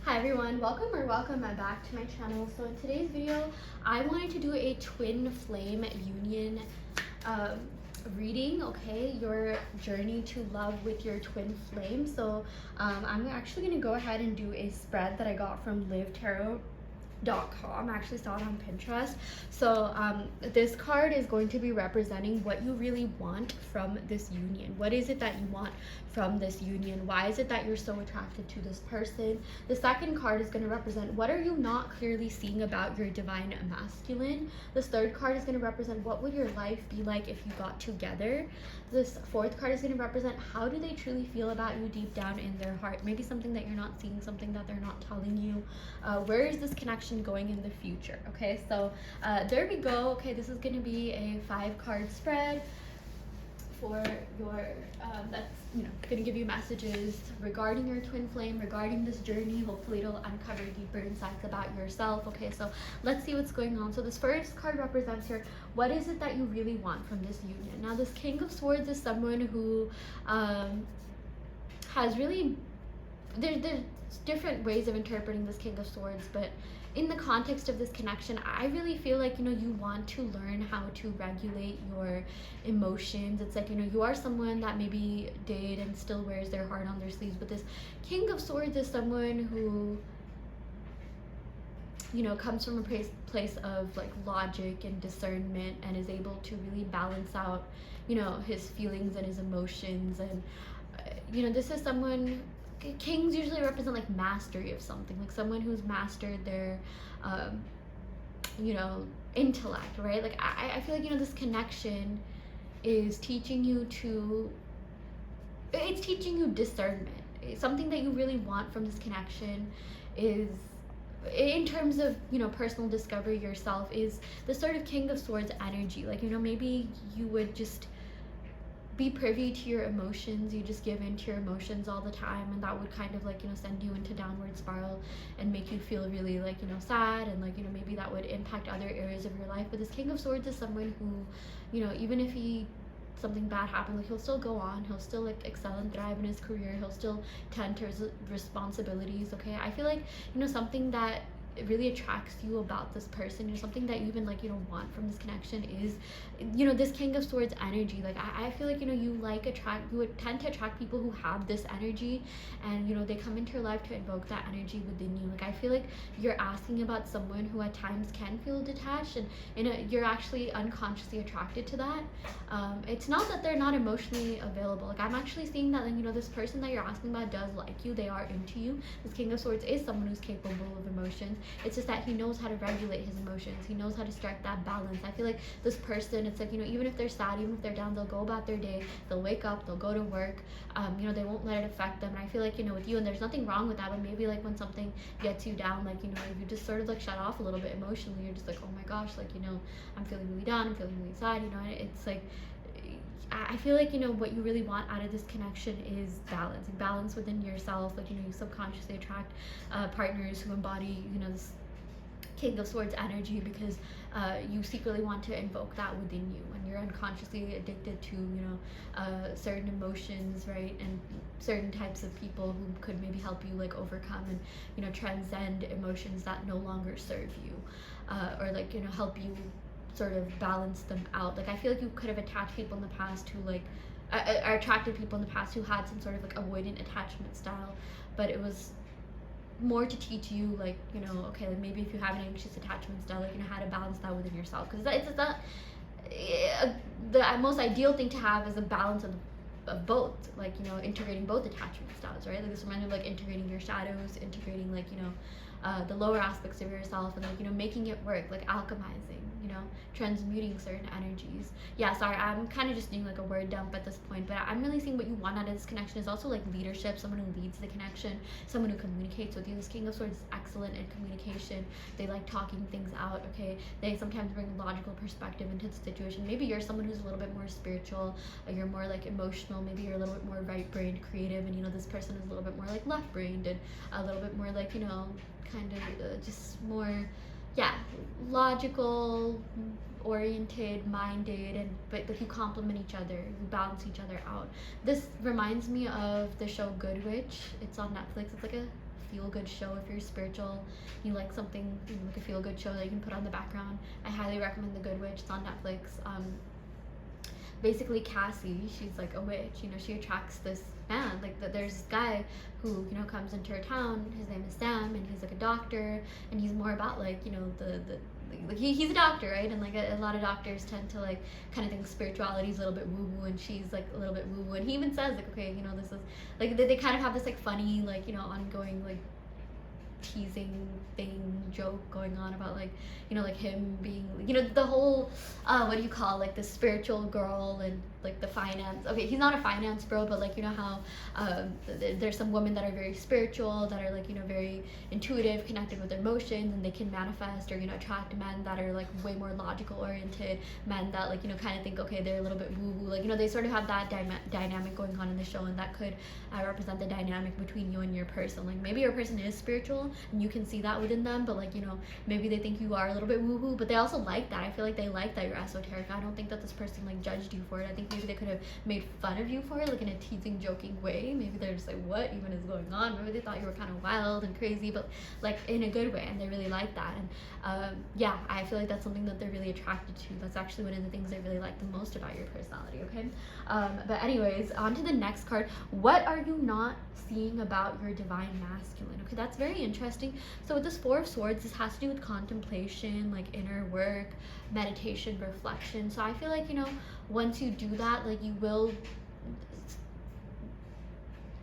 Hi everyone, welcome back to my channel. So in today's video, I wanted to do a twin flame union um, reading, okay? Your journey to love with your twin flame. So I'm actually going to go ahead and do a spread that I got from livetarot.com. I actually saw it on Pinterest. So this card is going to be representing what you really want from this union. What is it that you want from this union? Why is it that you're so attracted to this person? The second card is going to represent what are you not clearly seeing about your divine masculine. This third card is going to represent what would your life be like if you got together. This fourth card is going to represent how do they truly feel about you deep down in their heart. Maybe something that you're not seeing, something that they're not telling you. Where is this connection going in the future? Okay, so there we go. Okay, this is going to be a 5-card spread for your that's going to give you messages regarding your twin flame, regarding this journey. Hopefully it'll uncover deeper insights about yourself. Okay, so let's see what's going on. So this first card represents here, what is it that you really want from this union? Now this King of Swords is someone who has really, there's different ways of interpreting this King of Swords, but in the context of this connection, I really feel like, you want to learn how to regulate your emotions. It's like, you are someone that maybe did and still wears their heart on their sleeves, but this King of Swords is someone who, comes from a place of like logic and discernment and is able to really balance out, his feelings and his emotions. And, this is someone, kings usually represent like mastery of something, like someone who's mastered their intellect, right? Like I feel like this connection is teaching you it's teaching you discernment. Something that you really want from this connection is, in terms of personal discovery yourself, is the sort of King of Swords energy. Like maybe you would just be privy to your emotions, you just give in to your emotions all the time, and that would kind of like send you into downward spiral and make you feel really like sad, and like maybe that would impact other areas of your life. But this King of Swords is someone who even if something bad happens, like he'll still go on, he'll still like excel and thrive in his career, he'll still tend to his responsibilities. Okay, I feel like something that it really attracts you about this person, something that you even like want from this connection is this King of Swords energy. Like I feel like you would tend to attract people who have this energy, and they come into your life to invoke that energy within you. Like I feel like you're asking about someone who at times can feel detached, and you're actually unconsciously attracted to that. It's not that they're not emotionally available. Like I'm actually seeing that this person that you're asking about does like you, they are into you. This King of Swords is someone who's capable of emotions. It's just that he knows how to regulate his emotions. He knows how to strike that balance. I feel like this person, it's like, even if they're sad, even if they're down, they'll go about their day, they'll wake up, they'll go to work, they won't let it affect them. And I feel like, with you, and there's nothing wrong with that, but maybe like when something gets you down, like, if you just sort of like shut off a little bit emotionally, you're just like, oh my gosh, like, I'm feeling really down, I'm feeling really sad, and it's like, I feel like what you really want out of this connection is balance within yourself. Like you subconsciously attract partners who embody this King of Swords energy because you secretly want to invoke that within you, and you're unconsciously addicted to certain emotions, right, and certain types of people who could maybe help you like overcome and transcend emotions that no longer serve you, or like help you sort of balance them out. Like I feel like you could have attached people in the past who like or attracted people in the past who had some sort of like avoidant attachment style, but it was more to teach you like okay, like maybe if you have an anxious attachment style, like how to balance that within yourself, because it's not the most ideal thing to have is a balance of both, like integrating both attachment styles, right? Like this reminds me of like integrating your shadows, integrating like the lower aspects of yourself, and like making it work, like alchemizing, transmuting certain energies. Yeah, sorry, I'm kind of just doing like a word dump at this point, but I'm really seeing what you want out of this connection is also like leadership, someone who leads the connection, someone who communicates with you. This King of Swords is excellent in communication. They like talking things out, okay? They sometimes bring logical perspective into the situation. Maybe you're someone who's a little bit more spiritual, you're more like emotional, maybe you're a little bit more right-brained, creative, and this person is a little bit more like left-brained, and a little bit more like kind of just more logical oriented, minded, but you complement each other, you balance each other out. This reminds me of the show Good Witch. It's on Netflix. It's like a feel-good show. If you're spiritual, you like something, you know, like a feel-good show that you can put on the background, I highly recommend The Good Witch. It's on Netflix. Basically Cassie, she's like a witch, you know, she attracts this man, like there's this guy who, you know, comes into her town. His name is Sam, and he's like a doctor, and he's more about like, you know, like he's a doctor, right? And like a lot of doctors tend to like kind of think spirituality is a little bit woo-woo, and she's like a little bit woo-woo, and he even says like, okay, you know, this is like they kind of have this like funny, like, you know, ongoing like teasing thing joke going on about like, you know, like him being, you know, the whole what do you call, like the spiritual girl and like the finance, okay, he's not a finance bro, but like, you know how there's some women that are very spiritual, that are like, you know, very intuitive, connected with their emotions, and they can manifest or, you know, attract men that are like way more logical oriented, men that like, you know, kind of think, okay, they're a little bit woo woo, like, you know, they sort of have that dynamic going on in the show, and that could represent the dynamic between you and your person. Like maybe your person is spiritual and you can see that within them, but like, you know, maybe they think you are a little bit woo woo, but they also like that. I feel like they like that you're esoteric. I don't think that this person like judged you for it. I think maybe they could have made fun of you for it, like in a teasing, joking way. Maybe they're just like, what even is going on? Maybe they thought you were kind of wild and crazy, but like in a good way, and they really like that. And yeah, I feel like that's something that they're really attracted to. That's actually one of the things I really like the most about your personality, okay? But anyways, on to the next card. What are you not seeing about your divine masculine? Okay, that's very interesting. So with this Four of Swords, this has to do with contemplation, like inner work, meditation, reflection. So I feel like, you know, once you do that, like you will,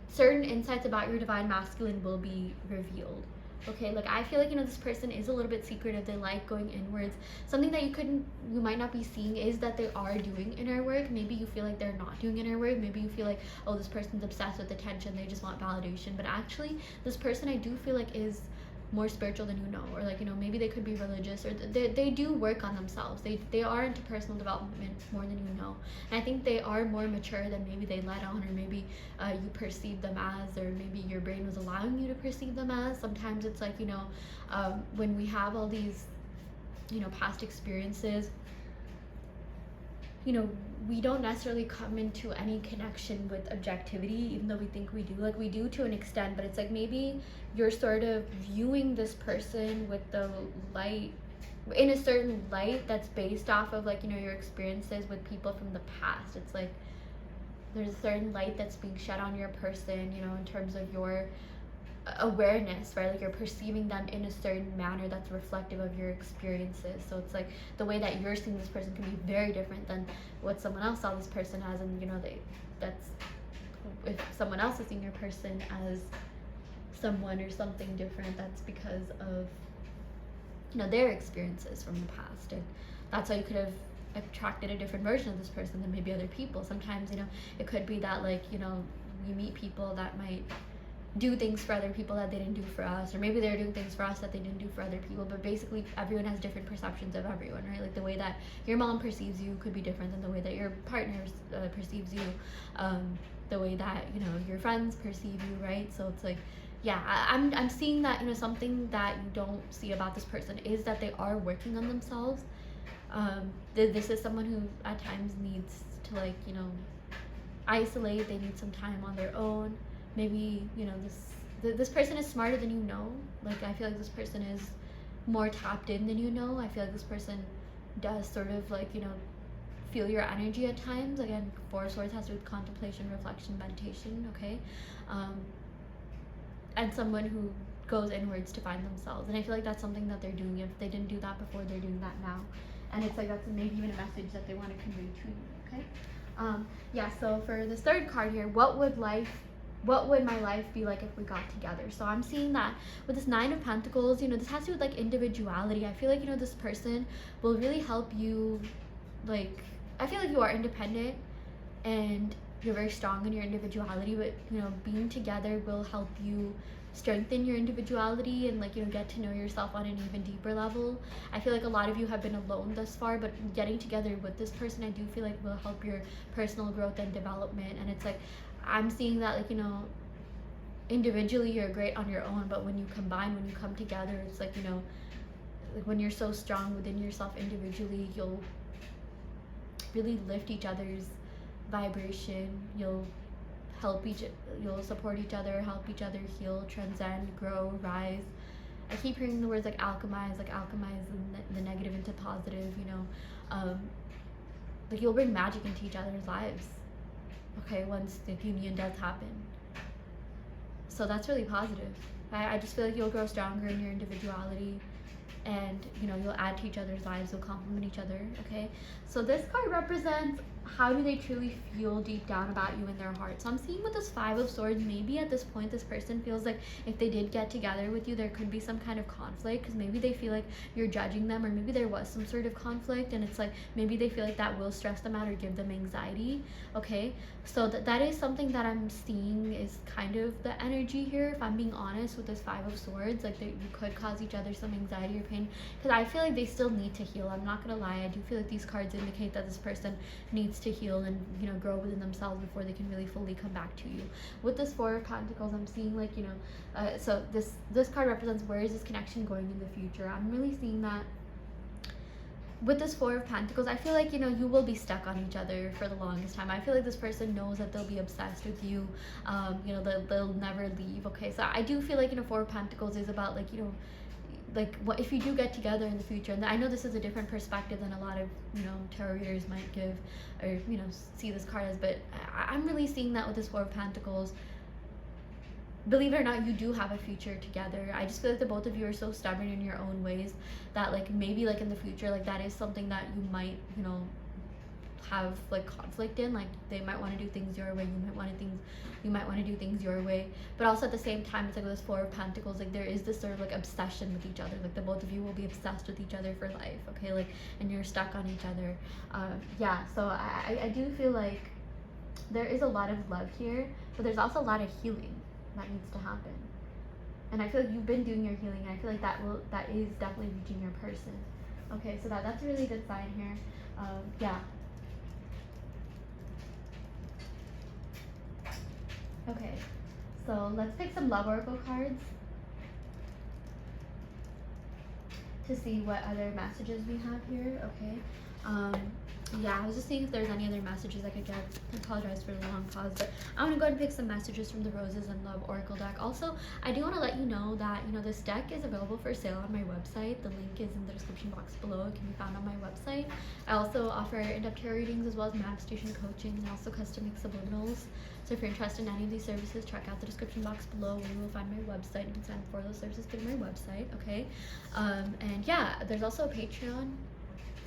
certain insights about your divine masculine will be revealed. Okay, like I feel like, you know, this person is a little bit secretive. They like going inwards. Something that you might not be seeing is that they are doing inner work. Maybe you feel like they're not doing inner work. Maybe you feel like, oh, this person's obsessed with attention, they just want validation. But actually, this person I do feel like is more spiritual than you know, or like, you know, maybe they could be religious, or they do work on themselves. They are into personal development more than you know, and I think they are more mature than maybe they let on, or maybe you perceive them as, or maybe your brain was allowing you to perceive them as. Sometimes it's like, you know, when we have all these, you know, past experiences, you know, we don't necessarily come into any connection with objectivity, even though we think we do. Like we do to an extent, but it's like maybe you're sort of viewing this person with the light, in a certain light that's based off of like, you know, your experiences with people from the past. It's like there's a certain light that's being shed on your person, you know, in terms of your awareness, right? Like you're perceiving them in a certain manner that's reflective of your experiences. So it's like the way that you're seeing this person can be very different than what someone else saw this person as, and you know, that's if someone else is seeing your person as someone or something different, that's because of, you know, their experiences from the past, and that's how you could have attracted a different version of this person than maybe other people. Sometimes, you know, it could be that like, you know, you meet people that might do things for other people that they didn't do for us, or maybe they're doing things for us that they didn't do for other people. But basically everyone has different perceptions of everyone, right? Like the way that your mom perceives you could be different than the way that your partner perceives you, the way that, you know, your friends perceive you, right? So it's like, yeah, I'm seeing that, you know, something that you don't see about this person is that they are working on themselves. This is someone who at times needs to, like, you know, isolate. They need some time on their own. Maybe, you know, this person is smarter than you know. Like I feel like this person is more tapped in than you know. I feel like this person does sort of like, you know, feel your energy at times. Again, Four of Swords has to do with contemplation, reflection, meditation, okay? And someone who goes inwards to find themselves. And I feel like that's something that they're doing. If they didn't do that before, they're doing that now. And it's like that's maybe even a message that they want to convey to you, okay? Yeah, so for this third card here, what would my life be like if we got together? So I'm seeing that with this Nine of Pentacles, you know, this has to do with like individuality. I feel like, you know, this person will really help you, like, I feel like you are independent and you're very strong in your individuality, but, you know, being together will help you strengthen your individuality and, like, you know, get to know yourself on an even deeper level. I feel like a lot of you have been alone thus far, but getting together with this person I do feel like will help your personal growth and development. And it's like I'm seeing that, like, you know, individually you're great on your own, but when you combine, when you come together, it's like, you know, like when you're so strong within yourself individually, you'll really lift each other's vibration. You'll you'll support each other, help each other heal, transcend, grow, rise. I keep hearing the words like alchemize the negative into positive, you know. Like you'll bring magic into each other's lives, okay, once the union does happen. So that's really positive. I just feel like you'll grow stronger in your individuality, and you know, you'll add to each other's lives, you'll complement each other, okay? So this card represents how do they truly feel deep down about you in their heart. So I'm seeing with this Five of Swords, maybe at this point this person feels like if they did get together with you, there could be some kind of conflict, because maybe they feel like you're judging them, or maybe there was some sort of conflict, and it's like maybe they feel like that will stress them out or give them anxiety, okay? So that is something that I'm seeing is kind of the energy here, if I'm being honest, with this Five of Swords. Like you could cause each other some anxiety or pain, because I feel like they still need to heal. I'm not gonna lie, I do feel like these cards indicate that this person needs to heal and, you know, grow within themselves before they can really fully come back to you. With this Four of Pentacles, I'm seeing like, you know, so this card represents where is this connection going in the future. I'm really seeing that with this Four of Pentacles, I feel like, you know, you will be stuck on each other for the longest time. I feel like this person knows that they'll be obsessed with you. You know, they'll never leave, okay? So I do feel like, you know, Four of Pentacles is about like, you know, like what if you do get together in the future. And I know this is a different perspective than a lot of, you know, tarot readers might give, or, you know, see this card as, but I'm really seeing that with this Four of Pentacles. Believe it or not, you do have a future together. I just feel like the both of you are so stubborn in your own ways that like maybe like in the future, like that is something that you might, you know, have like conflict in. Like they might want to do things your way, you might want to do things your way, but also at the same time, it's like with this Four of Pentacles, like there is this sort of like obsession with each other. Like the both of you will be obsessed with each other for life, okay? Like, and you're stuck on each other. Yeah, so I do feel like there is a lot of love here, but there's also a lot of healing that needs to happen. And I feel like you've been doing your healing, and I feel like that is definitely reaching your person. Okay, so that's a really good sign here. Yeah. Okay, so let's pick some love oracle cards to see what other messages we have here. Okay. Yeah, I was just seeing if there's any other messages I could get. I apologize for the long pause, but I want to go ahead and pick some messages from the Roses and Love Oracle deck. Also, I do want to let you know that, you know, this deck is available for sale on my website. The link is in the description box below. It can be found on my website. I also offer in-depth tarot readings as well as manifestation coaching, and also custom mix subliminals. So if you're interested in any of these services, check out the description box below where you will find my website. You can sign up for those services through my website, okay? And yeah, there's also a Patreon.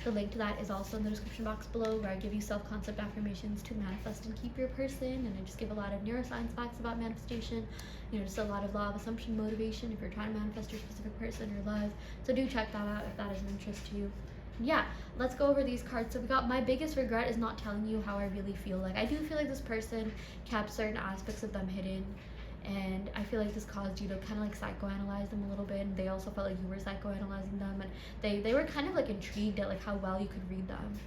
The link to that is also in the description box below, where I give you self-concept affirmations to manifest and keep your person, and I just give a lot of neuroscience facts about manifestation, you know, just a lot of law of assumption motivation if you're trying to manifest your specific person or love. So do check that out if that is of interest to you. Yeah, let's go over these cards. So we got my biggest regret is not telling you how I really feel. Like I do feel like this person kept certain aspects of them hidden, and I feel like this caused you to kind of like psychoanalyze them a little bit, and they also felt like you were psychoanalyzing them, and they were kind of like intrigued at like how well you could read them,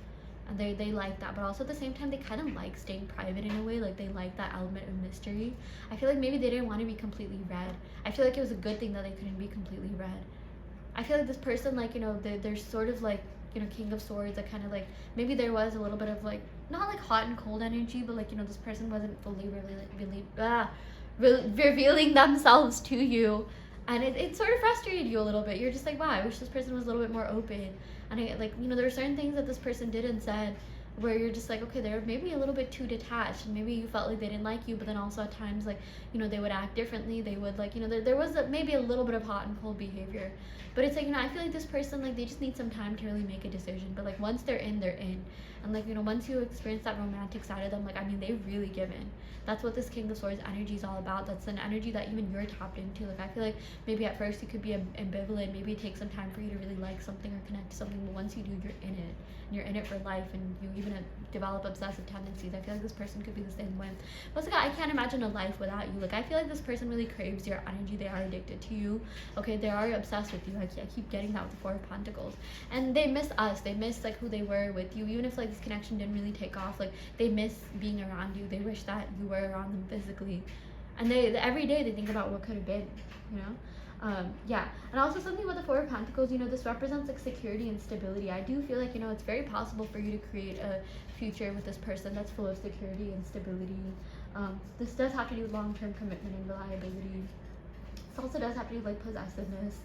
and they liked that, but also at the same time they kind of like staying private in a way. Like they like that element of mystery. I feel like maybe they didn't want to be completely read. I feel like it was a good thing that they couldn't be completely read. I feel like this person, like, you know, they're sort of like, you know, King of Swords, that kind of like, maybe there was a little bit of like, not like hot and cold energy, but like, you know, this person wasn't fully revealing themselves to you, and it sort of frustrated you a little bit. You're just like, wow, I wish this person was a little bit more open. And I, like, you know, there were certain things that this person did and said where you're just like, okay, they're maybe a little bit too detached, and maybe you felt like they didn't like you, but then also at times, like, you know, they would act differently. They would, like, you know, there was maybe a little bit of hot and cold behavior, but it's like, you know, I feel like this person, like, they just need some time to really make a decision. But like once they're in, and like, you know, once you experience that romantic side of them, like, I mean, they've really given. That's what this King of Swords energy is all about. That's an energy that even you're tapped into. Like I feel like maybe at first you could be ambivalent, maybe it takes some time for you to really like something or connect to something, but once you do, you're in it, and you're in it for life, and you even develop obsessive tendencies. I feel like this person could be the same way. But like, I can't imagine a life without you. Like I feel like this person really craves your energy. They are addicted to you, okay? They are obsessed with you. I keep getting that with the Four of Pentacles, and they miss us. They miss like who they were with you. Even if like this connection didn't really take off, like they miss being around you. They wish that you were around them physically, and they every day they think about what could have been, you know. Yeah, and also something with the Four of Pentacles, you know, this represents like security and stability. I do feel like, you know, it's very possible for you to create a future with this person that's full of security and stability. This does have to do with long-term commitment and reliability. This also does have to do with like possessiveness.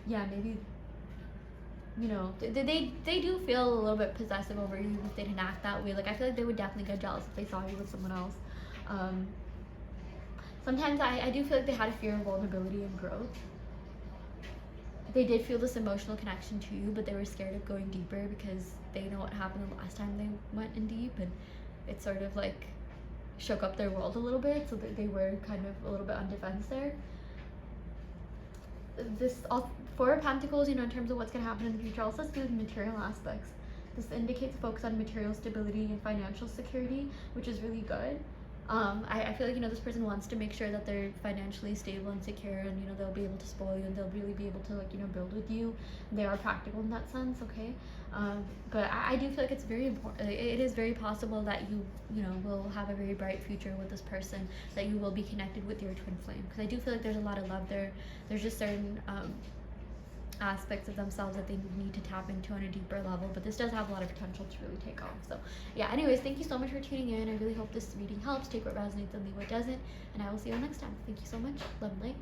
Yeah, maybe, you know, they do feel a little bit possessive over you if they didn't act that way. Like I feel like they would definitely get jealous if they saw you with someone else. Sometimes I do feel like they had a fear of vulnerability and growth. They did feel this emotional connection to you, but they were scared of going deeper because they know what happened the last time they went in deep, and it sort of like shook up their world a little bit, so that they were kind of a little bit on defense there. This Four of Pentacles, you know, in terms of what's going to happen in the future, also has to do with material aspects. This indicates a focus on material stability and financial security, which is really good. I feel like, you know, this person wants to make sure that they're financially stable and secure, and, you know, they'll be able to spoil you, and they'll really be able to, like, you know, build with you. They are practical in that sense, okay? But I do feel like it's very important. It is very possible that you know, will have a very bright future with this person, that you will be connected with your twin flame. Because I do feel like there's a lot of love there. There's just certain aspects of themselves that they need to tap into on a deeper level, but this does have a lot of potential to really take off. So yeah, anyways, thank you so much for tuning in. I really hope this reading helps. Take what resonates and leave what doesn't, and I will see you all next time. Thank you so much. Love and light.